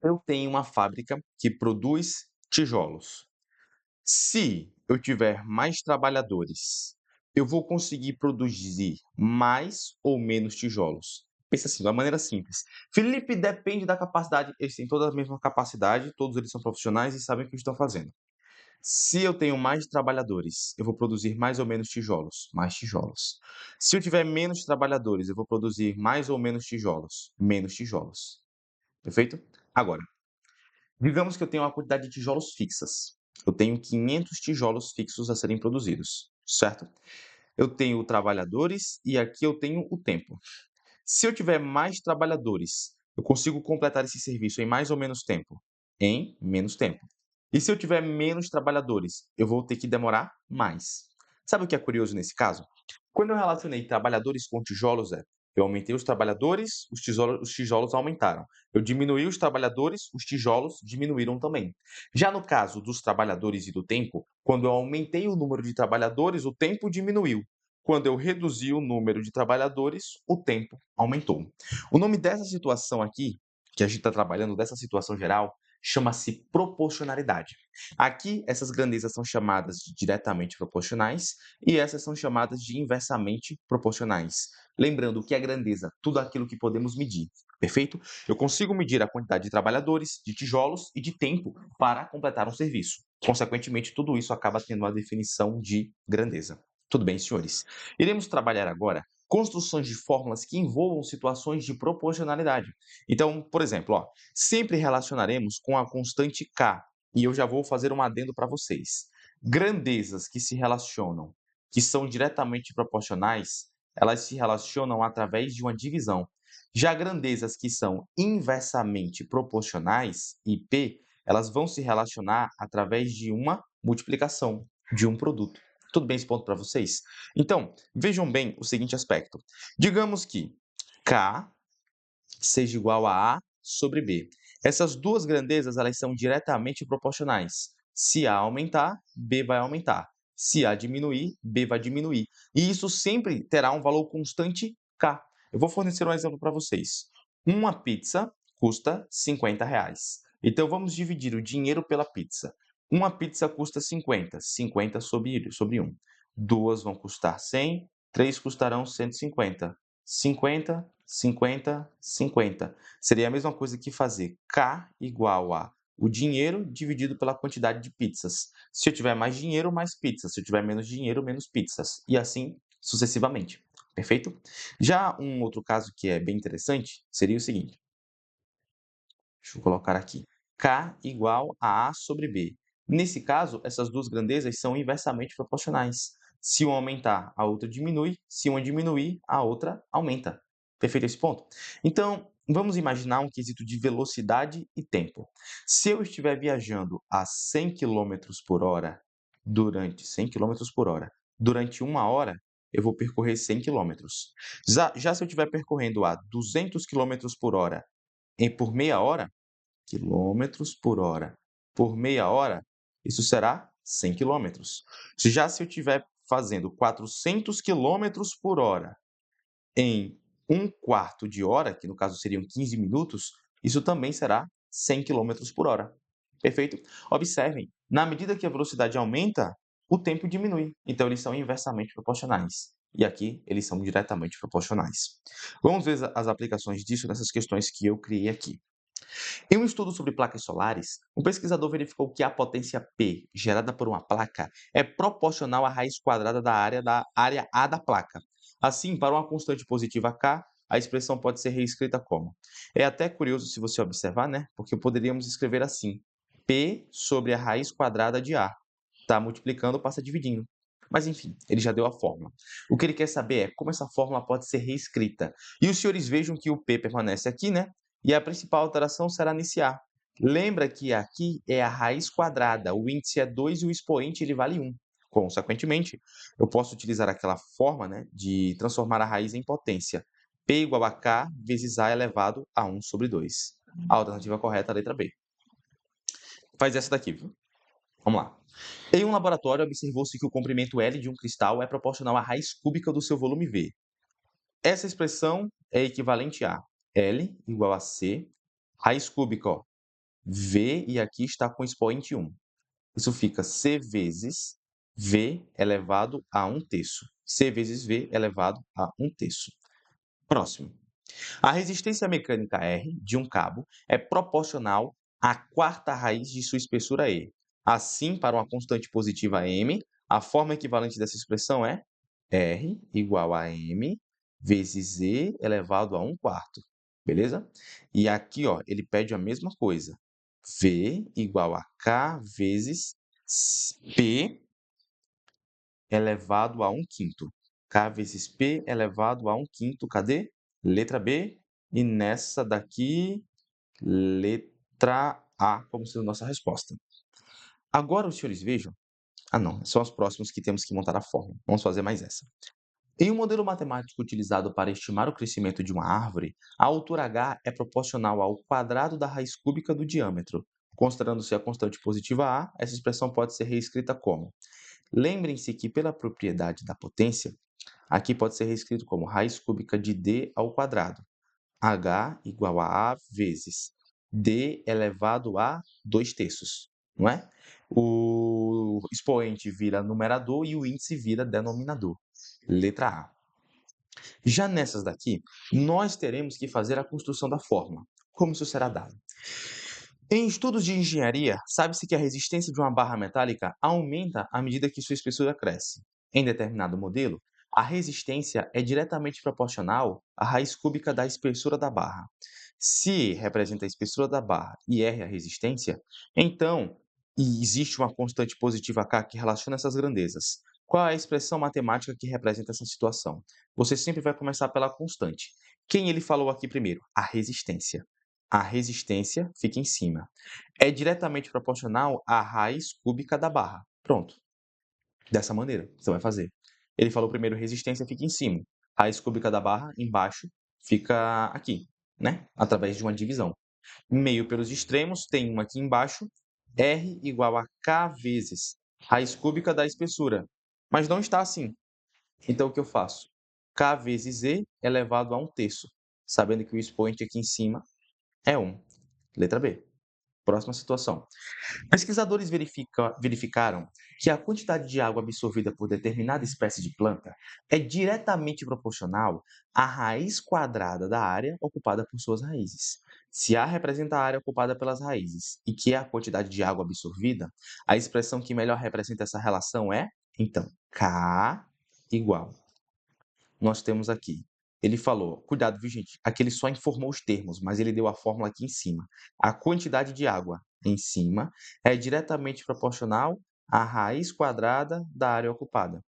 Eu tenho uma fábrica que produz tijolos. Se eu tiver mais trabalhadores, eu vou conseguir produzir mais ou menos tijolos? Pensa assim, de uma maneira simples. Felipe, depende da capacidade. Eles têm toda a mesma capacidade, todos eles são profissionais e sabem o que estão fazendo. Se eu tenho mais trabalhadores, eu vou produzir mais ou menos tijolos? Mais tijolos. Se eu tiver menos trabalhadores, eu vou produzir mais ou menos tijolos? Menos tijolos. Perfeito? Agora, digamos que eu tenho uma quantidade de tijolos fixas. Eu tenho 500 tijolos fixos a serem produzidos, certo? Eu tenho trabalhadores e aqui eu tenho o tempo. Se eu tiver mais trabalhadores, eu consigo completar esse serviço em mais ou menos tempo? Em menos tempo. E se eu tiver menos trabalhadores, eu vou ter que demorar mais. Sabe o que é curioso nesse caso? Quando eu relacionei trabalhadores com tijolos, eu aumentei os trabalhadores, os tijolos aumentaram. Eu diminuí os trabalhadores, os tijolos diminuíram também. Já no caso dos trabalhadores e do tempo, quando eu aumentei o número de trabalhadores, o tempo diminuiu. Quando eu reduzi o número de trabalhadores, o tempo aumentou. O nome dessa situação aqui, que a gente está trabalhando, dessa situação geral, chama-se proporcionalidade. Aqui, essas grandezas são chamadas de diretamente proporcionais e essas são chamadas de inversamente proporcionais. Lembrando que a grandeza, tudo aquilo que podemos medir, perfeito? Eu consigo medir a quantidade de trabalhadores, de tijolos e de tempo para completar um serviço. Consequentemente, tudo isso acaba tendo uma definição de grandeza. Tudo bem, senhores? Iremos trabalhar agora construções de fórmulas que envolvam situações de proporcionalidade. Então, por exemplo, sempre relacionaremos com a constante k, e eu já vou fazer um adendo para vocês. Grandezas que se relacionam, que são diretamente proporcionais, elas se relacionam através de uma divisão. Já grandezas que são inversamente proporcionais, IP, elas vão se relacionar através de uma multiplicação, de um produto. Tudo bem esse ponto para vocês? Então, vejam bem o seguinte aspecto. Digamos que K seja igual a sobre B. Essas duas grandezas elas são diretamente proporcionais. Se A aumentar, B vai aumentar. Se A diminuir, B vai diminuir. E isso sempre terá um valor constante K. Eu vou fornecer um exemplo para vocês. Uma pizza custa R$ 50. Então, vamos dividir o dinheiro pela pizza. Uma pizza custa 50, 50 sobre 1. Duas vão custar 100, três custarão 150. 50, 50, 50. Seria a mesma coisa que fazer K igual a o dinheiro dividido pela quantidade de pizzas. Se eu tiver mais dinheiro, mais pizzas. Se eu tiver menos dinheiro, menos pizzas. E assim sucessivamente. Perfeito? Já um outro caso que é bem interessante seria o seguinte. Deixa eu colocar aqui. K igual a sobre B. Nesse caso, essas duas grandezas são inversamente proporcionais. Se uma aumentar, a outra diminui. Se uma diminuir, a outra aumenta. Perfeito esse ponto? Então, vamos imaginar um quesito de velocidade e tempo. Se eu estiver viajando a 100 quilômetros por hora durante 100 quilômetros por hora durante uma hora, eu vou percorrer 100 quilômetros. Já se eu estiver percorrendo a 200 quilômetros por hora por meia hora, quilômetros por hora por meia hora, isso será 100 quilômetros. Já se eu estiver fazendo 400 quilômetros por hora em um quarto de hora, que no caso seriam 15 minutos, isso também será 100 quilômetros por hora. Perfeito? Observem, na medida que a velocidade aumenta, o tempo diminui. Então, eles são inversamente proporcionais. E aqui, eles são diretamente proporcionais. Vamos ver as aplicações disso nessas questões que eu criei aqui. Em um estudo sobre placas solares, um pesquisador verificou que a potência P gerada por uma placa é proporcional à raiz quadrada da área A da placa. Assim, para uma constante positiva K, a expressão pode ser reescrita como? É até curioso se você observar, né? Porque poderíamos escrever assim: P sobre a raiz quadrada de A. Está multiplicando, passa dividindo. Mas enfim, ele já deu a fórmula. O que ele quer saber é como essa fórmula pode ser reescrita. E os senhores vejam que o P permanece aqui, né? E a principal alteração será nesse A. Lembra que aqui é a raiz quadrada, o índice é 2 e o expoente ele vale 1. Consequentemente, eu posso utilizar aquela forma, né, de transformar a raiz em potência. P igual a K vezes A elevado a 1 sobre 2. A alternativa correta é a letra B. Faz essa daqui, viu? Vamos lá. Em um laboratório, observou-se que o comprimento L de um cristal é proporcional à raiz cúbica do seu volume V. Essa expressão é equivalente a L igual a C, raiz cúbica, V e aqui está com expoente 1. Isso fica C vezes V elevado a 1/3. C vezes V elevado a 1/3. Próximo. A resistência mecânica R de um cabo é proporcional à quarta raiz de sua espessura E. Assim, para uma constante positiva M, a forma equivalente dessa expressão é R igual a M vezes E elevado a 1/4. Beleza? E aqui, ó, ele pede a mesma coisa. V igual a K vezes P elevado a 1/5. K vezes P elevado a 1/5. Cadê? Letra B. E nessa daqui, letra A, como sendo nossa resposta. Agora os senhores vejam. Ah, não, são os próximos que temos que montar a fórmula. Vamos fazer mais essa. Em um modelo matemático utilizado para estimar o crescimento de uma árvore, a altura h é proporcional ao quadrado da raiz cúbica do diâmetro. Considerando-se a constante positiva a, essa expressão pode ser reescrita como: lembrem-se que, pela propriedade da potência, aqui pode ser reescrito como raiz cúbica de d ao quadrado. H igual a A vezes D elevado a 2/3, não é? O expoente vira numerador e o índice vira denominador. Letra A. Já nessas daqui, nós teremos que fazer a construção da fórmula. Como isso será dado? Em estudos de engenharia, sabe-se que a resistência de uma barra metálica aumenta à medida que sua espessura cresce. Em determinado modelo, a resistência é diretamente proporcional à raiz cúbica da espessura da barra. Se E representa a espessura da barra e R a resistência, então existe uma constante positiva K que relaciona essas grandezas. Qual é a expressão matemática que representa essa situação? Você sempre vai começar pela constante. Quem ele falou aqui primeiro? A resistência. A resistência fica em cima. É diretamente proporcional à raiz cúbica da barra. Pronto. Dessa maneira, você vai fazer. Ele falou primeiro resistência fica em cima. Raiz cúbica da barra, embaixo, fica aqui, né? Através de uma divisão. Meio pelos extremos, tem um aqui embaixo. R igual a K vezes raiz cúbica da espessura. Mas não está assim. Então, o que eu faço? K vezes E elevado a 1/3. Sabendo que o expoente aqui em cima é 1. Letra B. Próxima situação. Pesquisadores verificaram que a quantidade de água absorvida por determinada espécie de planta é diretamente proporcional à raiz quadrada da área ocupada por suas raízes. Se A representa a área ocupada pelas raízes e que é a quantidade de água absorvida, a expressão que melhor representa essa relação é, então, K igual. Nós temos aqui. Ele falou, cuidado, viu, gente? Aqui ele só informou os termos, mas ele deu a fórmula aqui em cima. A quantidade de água em cima é diretamente proporcional à raiz quadrada da área ocupada,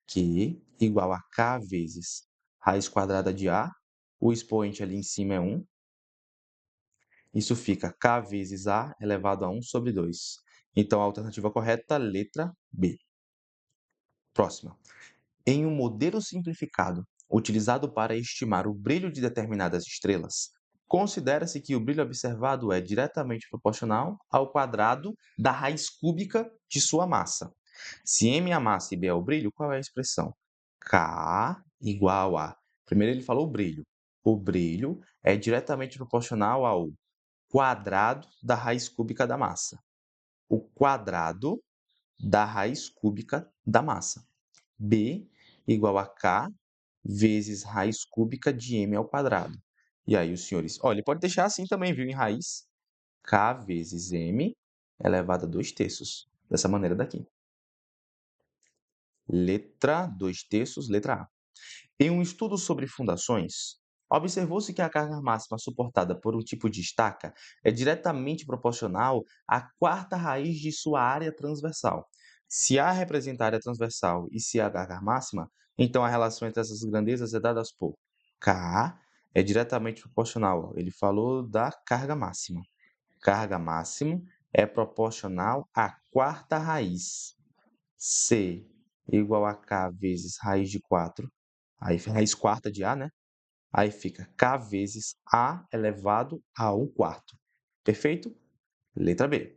que igual a K vezes raiz quadrada de A, o expoente ali em cima é 1, isso fica K vezes A elevado a 1 sobre 2. Então, a alternativa correta, letra B. Próxima. Em um modelo simplificado utilizado para estimar o brilho de determinadas estrelas, considera-se que o brilho observado é diretamente proporcional ao quadrado da raiz cúbica de sua massa. Se m é a massa e b é o brilho, qual é a expressão? K igual a. Primeiro ele falou o brilho. O brilho é diretamente proporcional ao quadrado da raiz cúbica da massa. O quadrado da raiz cúbica da massa. B igual a K vezes raiz cúbica de m ao quadrado. E aí os senhores, olha, ele pode deixar assim também, viu, em raiz, K vezes m elevado a 2/3. Dessa maneira daqui. Letra 2/3, letra A. Em um estudo sobre fundações, observou-se que a carga máxima suportada por um tipo de estaca é diretamente proporcional à quarta raiz de sua área transversal. Se A representa a área transversal e se A a carga máxima, então a relação entre essas grandezas é dada por K é diretamente proporcional. Ele falou da carga máxima. Carga máxima é proporcional à quarta raiz. C igual a K vezes raiz de 4. Aí raiz quarta de A, né? Aí fica K vezes A elevado a 1/4. Perfeito? Letra B.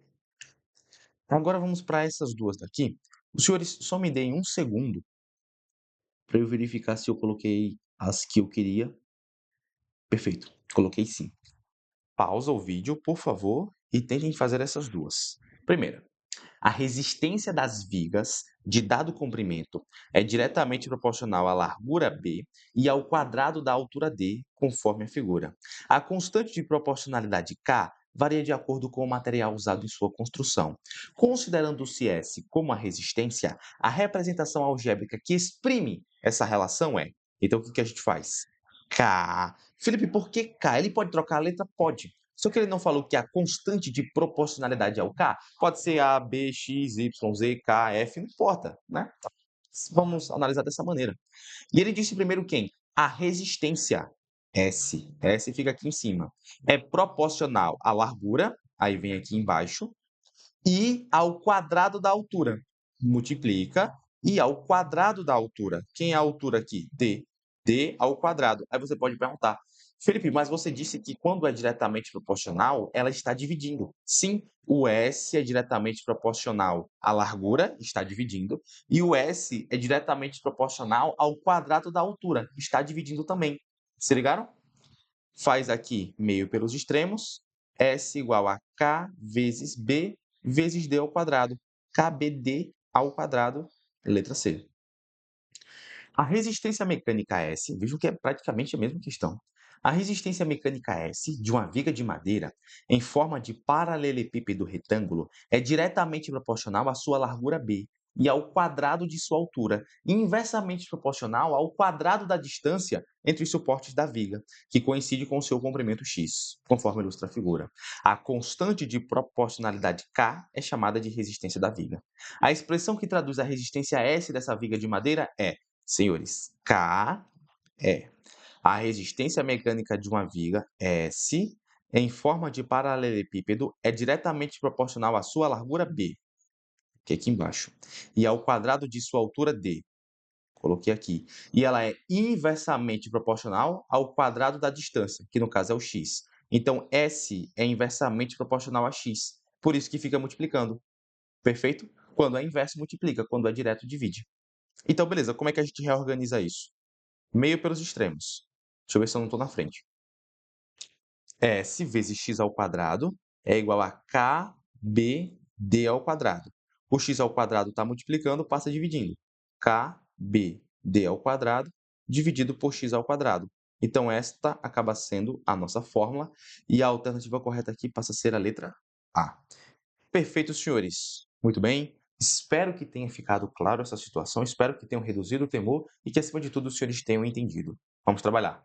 Agora vamos para essas duas daqui. Os senhores só me deem um segundo para eu verificar se eu coloquei as que eu queria. Perfeito, coloquei sim. Pausa o vídeo, por favor, e tentem fazer essas duas. Primeira, a resistência das vigas de dado comprimento é diretamente proporcional à largura B e ao quadrado da altura D, conforme a figura. A constante de proporcionalidade K varia de acordo com o material usado em sua construção. Considerando-se S como a resistência, a representação algébrica que exprime essa relação é. Então, o que a gente faz? K. Felipe, por que K? Ele pode trocar a letra? Pode. Só que ele não falou que a constante de proporcionalidade é o K? Pode ser A, B, X, Y, Z, K, F, não importa, né? Vamos analisar dessa maneira. E ele disse primeiro quem? A resistência, S. S fica aqui em cima. É proporcional à largura, aí vem aqui embaixo, e ao quadrado da altura. Multiplica e ao quadrado da altura. Quem é a altura aqui? D. D ao quadrado. Aí você pode perguntar, Felipe, mas você disse que quando é diretamente proporcional, ela está dividindo. Sim, o S é diretamente proporcional à largura, está dividindo, e o S é diretamente proporcional ao quadrado da altura, está dividindo também. Se ligaram? Faz aqui meio pelos extremos, S igual a K vezes B vezes D ao quadrado. KBD ao quadrado, letra C. A resistência mecânica S, vejam que é praticamente a mesma questão. A resistência mecânica S de uma viga de madeira em forma de paralelepípedo retângulo é diretamente proporcional à sua largura B e ao quadrado de sua altura, e inversamente proporcional ao quadrado da distância entre os suportes da viga, que coincide com o seu comprimento x, conforme ilustra a figura. A constante de proporcionalidade K é chamada de resistência da viga. A expressão que traduz a resistência S dessa viga de madeira é, senhores, K é a resistência mecânica de uma viga, S, em forma de paralelepípedo, é diretamente proporcional à sua largura B, que é aqui embaixo, e ao quadrado de sua altura D, coloquei aqui. E ela é inversamente proporcional ao quadrado da distância, que no caso é o x. Então, S é inversamente proporcional a x. Por isso que fica multiplicando. Perfeito? Quando é inverso, multiplica. Quando é direto, divide. Então, beleza. Como é que a gente reorganiza isso? Meio pelos extremos. Deixa eu ver se eu não estou na frente. S vezes x ao quadrado é igual a KBD ao quadrado. O x ao quadrado está multiplicando, passa dividindo. KBD ao quadrado dividido por x ao quadrado. Então, esta acaba sendo a nossa fórmula e a alternativa correta aqui passa a ser a letra A. Perfeito, senhores. Muito bem. Espero que tenha ficado claro essa situação, espero que tenham reduzido o temor e que, acima de tudo, os senhores tenham entendido. Vamos trabalhar.